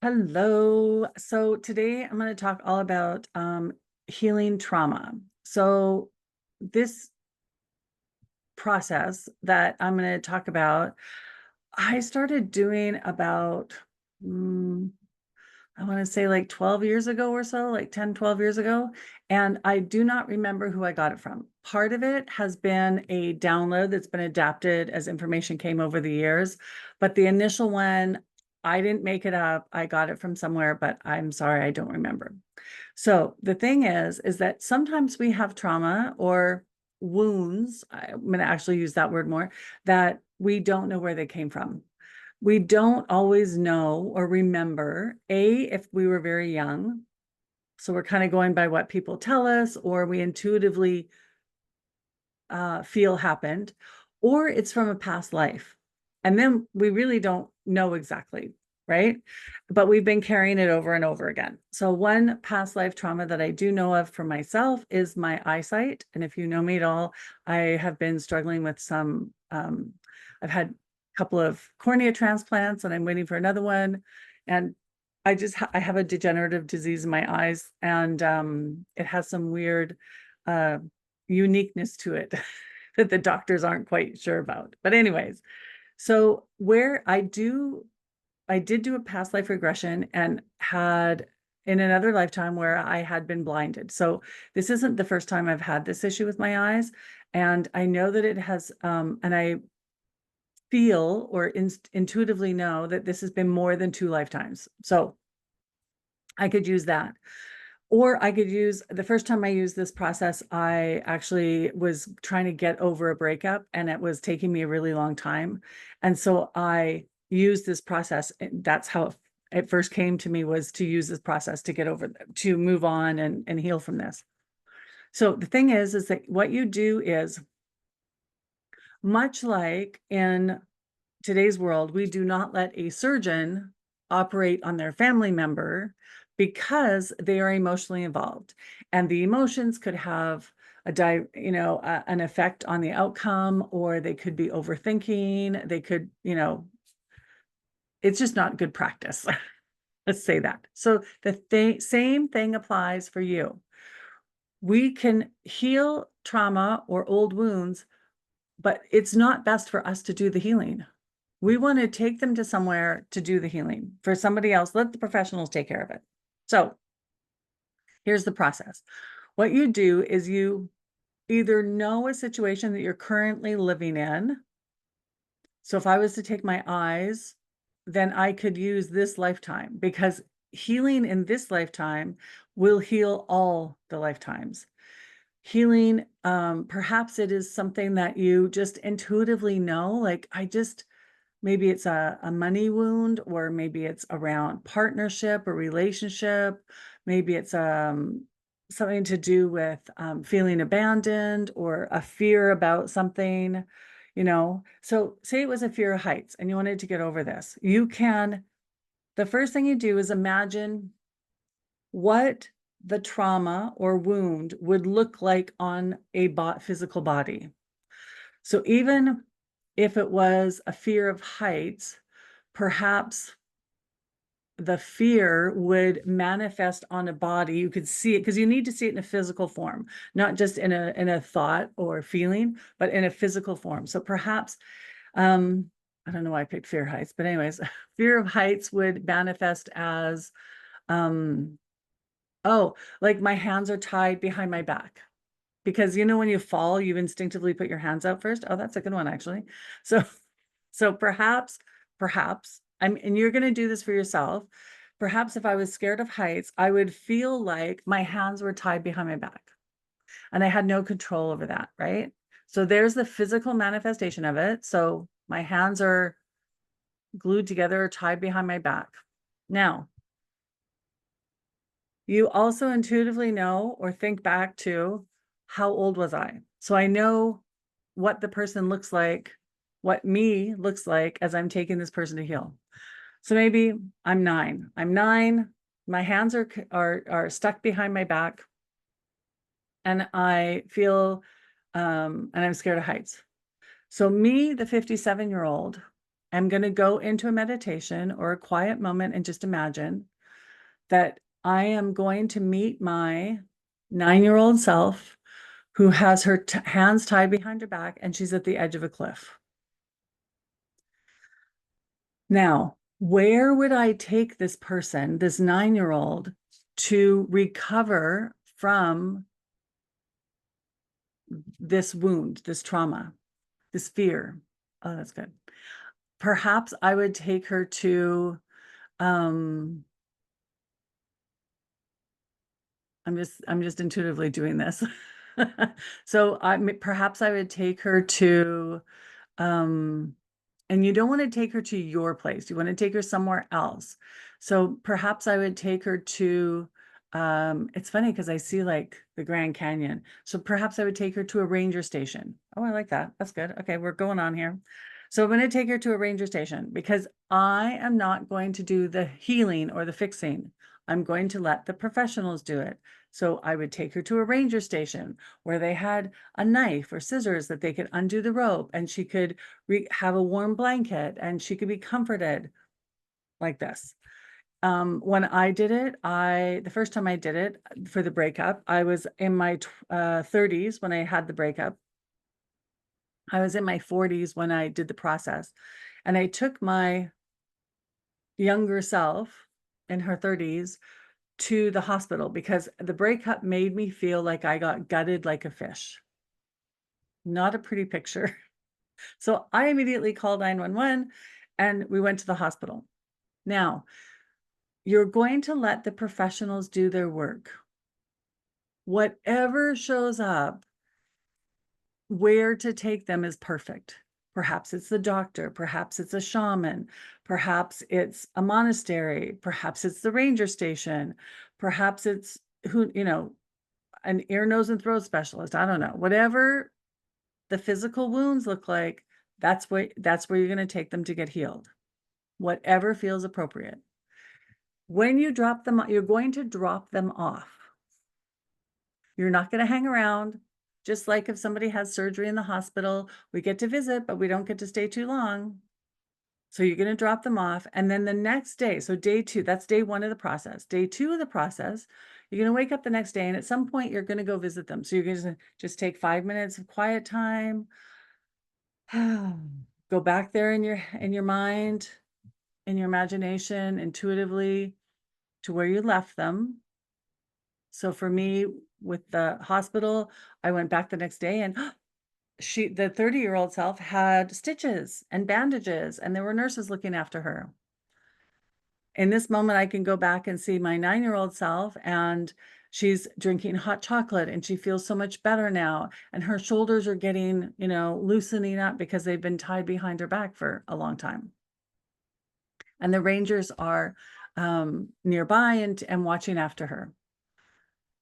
Hello. So today I'm going to talk all about healing trauma. So this process that I'm going to talk about, I started doing about, mm, I want to say like 12 years ago or so, like 10, 12 years ago. And I do not remember who I got it from. Part of it has been a download that's been adapted as information came over the years. But the initial one, I didn't make it up. I got it from somewhere, but I'm sorry, I don't remember. So the thing is that sometimes we have trauma or wounds. I'm going to actually use that word more, that we don't know where they came from. We don't always know or remember, if we were very young. So we're kind of going by what people tell us, or we intuitively feel happened, or it's from a past life. And then we really don't know exactly, right? But we've been carrying it over and over again. So, one past life trauma that I do know of for myself is my eyesight. And if you know me at all, I have been struggling with I've had a couple of cornea transplants and I'm waiting for another one. And I have a degenerative disease in my eyes, and it has some weird uh, uniqueness to it that the doctors aren't quite sure about. But anyways, so where I did do a past life regression and had in another lifetime where I had been blinded. So this isn't the first time I've had this issue with my eyes. And I know that it has, and I feel or intuitively know that this has been more than two lifetimes. So I could use that. Or I could use the first time I used this process, I actually was trying to get over a breakup and it was taking me a really long time. And so I used this process. That's how it first came to me, was to use this process to get over, to move on and heal from this. So the thing is that what you do is, much like in today's world, we do not let a surgeon operate on their family member because they are emotionally involved, and the emotions could have an effect on the outcome, or they could be overthinking. They could, it's just not good practice. Let's say that. So same thing applies for you. We can heal trauma or old wounds, but it's not best for us to do the healing. We want to take them to somewhere to do the healing. For somebody else, let the professionals take care of it. So here's the process. What you do is you either know a situation that you're currently living in. So if I was to take my eyes, then I could use this lifetime, because healing in this lifetime will heal all the lifetimes. Healing, perhaps it is something that you just intuitively know, like maybe it's a money wound, or maybe it's around partnership or relationship. Maybe it's something to do with feeling abandoned, or a fear about something, So say it was a fear of heights and you wanted to get over this. The first thing you do is imagine what the trauma or wound would look like on a physical body. So even if it was a fear of heights, perhaps the fear would manifest on a body. You could see it because you need to see it in a physical form, not just in a thought or feeling, but in a physical form. So perhaps, I don't know why I picked fear of heights, but anyways, fear of heights would manifest as, um, oh, like my hands are tied behind my back. Because when you fall, you instinctively put your hands out first. Oh, that's a good one, actually. So, so perhaps, and you're going to do this for yourself. Perhaps if I was scared of heights, I would feel like my hands were tied behind my back and I had no control over that, right? So there's the physical manifestation of it. So my hands are glued together or tied behind my back. Now, you also intuitively know or think back to, how old was I? So I know what the person looks like, what me looks like as I'm taking this person to heal. So maybe I'm 9. I'm 9. My hands are stuck behind my back, and I feel and I'm scared of heights. So me, the 57-year-old, am gonna go into a meditation or a quiet moment and just imagine that I am going to meet my 9-year-old self who has her hands tied behind her back and she's at the edge of a cliff. Now, where would I take this person, this 9-year-old, to recover from this wound, this trauma, this fear? Oh, that's good. Perhaps I would take her to, um, I'm just intuitively doing this. So perhaps I would take her to, um, and you don't want to take her to your place. You want to take her somewhere else. So perhaps I would take her to, it's funny because I see like the Grand Canyon. So perhaps I would take her to a ranger station. Oh, I like that. That's good. Okay, we're going on here. So I'm going to take her to a ranger station because I am not going to do the healing or the fixing. I'm going to let the professionals do it. So I would take her to a ranger station where they had a knife or scissors that they could undo the rope and she could have a warm blanket and she could be comforted like this. When I did it, the first time I did it for the breakup, I was in my 30s when I had the breakup. I was in my 40s when I did the process. And I took my younger self in her 30s to the hospital because the breakup made me feel like I got gutted like a fish. Not a pretty picture. So I immediately called 911 and we went to the hospital. Now, you're going to let the professionals do their work. Whatever shows up, where to take them is perfect. Perhaps it's the doctor, perhaps it's a shaman, perhaps it's a monastery, perhaps it's the ranger station, perhaps it's an ear, nose, and throat specialist. I don't know. Whatever the physical wounds look like, that's where you're going to take them to get healed. Whatever feels appropriate. When you drop them, you're going to drop them off. You're not going to hang around. Just like if somebody has surgery in the hospital, we get to visit, but we don't get to stay too long. So you're going to drop them off. And then the next day, so day 2, that's day 1 of the process. Day 2 of the process, you're going to wake up the next day and at some point you're going to go visit them. So you're going to just take 5 minutes of quiet time. Go back there in your mind, in your imagination, intuitively to where you left them. So for me, with the hospital, I went back the next day and the 30-year-old self had stitches and bandages and there were nurses looking after her. In this moment, I can go back and see my 9-year-old self and she's drinking hot chocolate and she feels so much better now. And her shoulders are getting, loosening up because they've been tied behind her back for a long time. And the rangers are nearby and watching after her.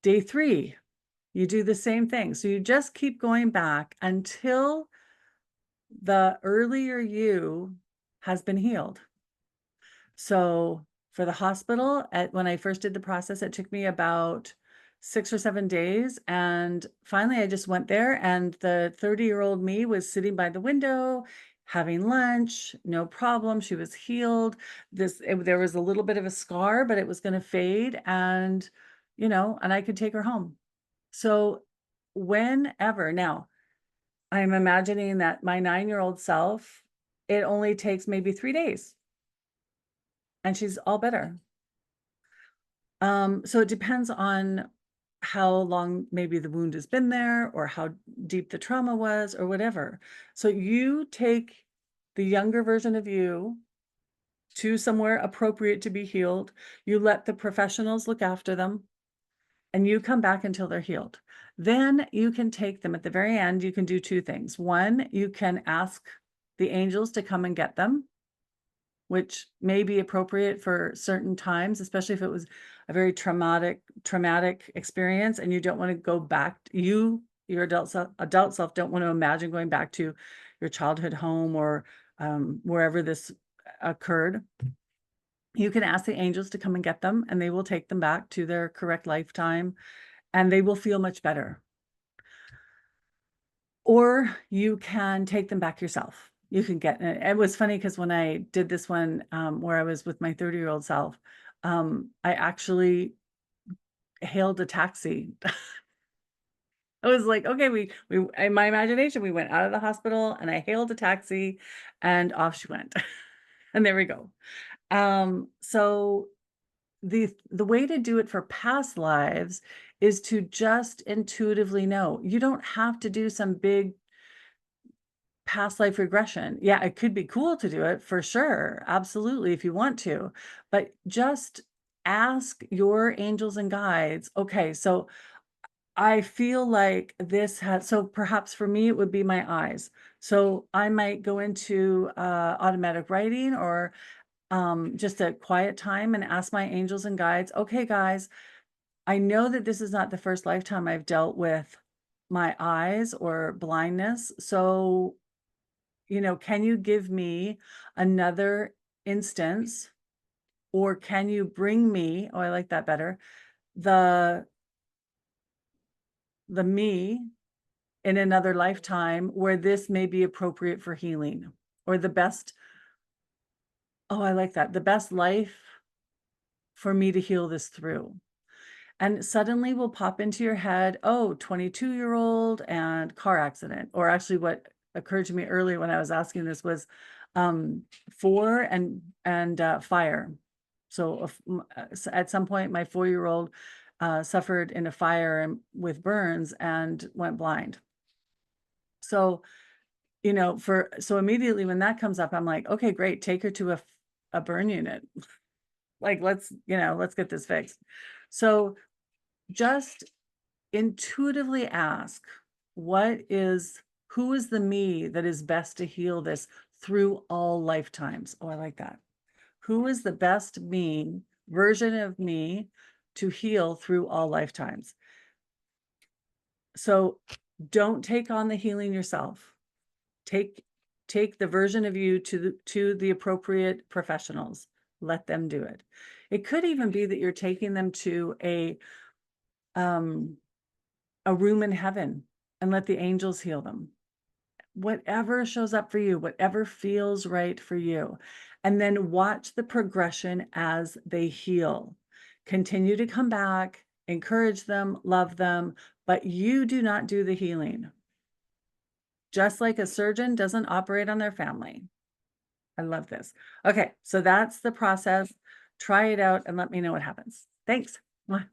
Day 3, you do the same thing. So you just keep going back until the earlier you has been healed. So for the hospital, when I first did the process, it took me about 6 or 7 days. And finally, I just went there and the 30-year-old me was sitting by the window, having lunch, no problem. She was healed. There was a little bit of a scar, but it was going to fade and I could take her home. So whenever now, I'm imagining that my 9-year-old self, it only takes maybe 3 days and she's all better. So it depends on how long maybe the wound has been there or how deep the trauma was or whatever. So you take the younger version of you to somewhere appropriate to be healed. You let the professionals look after them and you come back until they're healed. Then you can take them at the very end. You can do 2 things. One, you can ask the angels to come and get them, which may be appropriate for certain times, especially if it was a very traumatic experience and you don't want to go back. Your adult self don't want to imagine going back to your childhood home or wherever this occurred. You can ask the angels to come and get them and they will take them back to their correct lifetime and they will feel much better. Or you can take them back yourself. You can get it was funny because when I did this one, where I was with my 30-year-old self, I actually hailed a taxi. I was like, "Okay, we in my imagination, we went out of the hospital, and I hailed a taxi, and off she went." And there we go. So the way to do it for past lives is to just intuitively know. You don't have to do some big past life regression. Yeah, it could be cool to do it for sure. Absolutely, if you want to. But just ask your angels and guides, okay, so I feel like this has, so perhaps for me, it would be my eyes. So I might go into automatic writing or just a quiet time and ask my angels and guides, okay, guys, I know that this is not the first lifetime I've dealt with my eyes or blindness. So, can you give me another instance or can you bring me, oh, I like that better, the me in another lifetime where this may be appropriate for healing or the best, oh, I like that, the best life for me to heal this through. And suddenly will pop into your head, oh, 22-year-old and car accident. Or actually what occurred to me earlier when I was asking this was 4 and fire. So at some point, my 4-year-old suffered in a fire and with burns and went blind. So, so immediately when that comes up, I'm like, okay, great, take her to a burn unit. Like, let's get this fixed. So just intuitively ask, who is the me that is best to heal this through all lifetimes? Oh, I like that. Who is the best me, version of me to heal through all lifetimes? So don't take on the healing yourself. Take take the version of you to the appropriate professionals. Let them do it. It could even be that you're taking them to um a room in heaven and let the angels heal them. Whatever shows up for you, whatever feels right for you. And then watch the progression as they heal. Continue to come back, encourage them, love them, but you do not do the healing. Just like a surgeon doesn't operate on their family. I love this. Okay, so that's the process. Try it out and let me know what happens. Thanks. Mwah.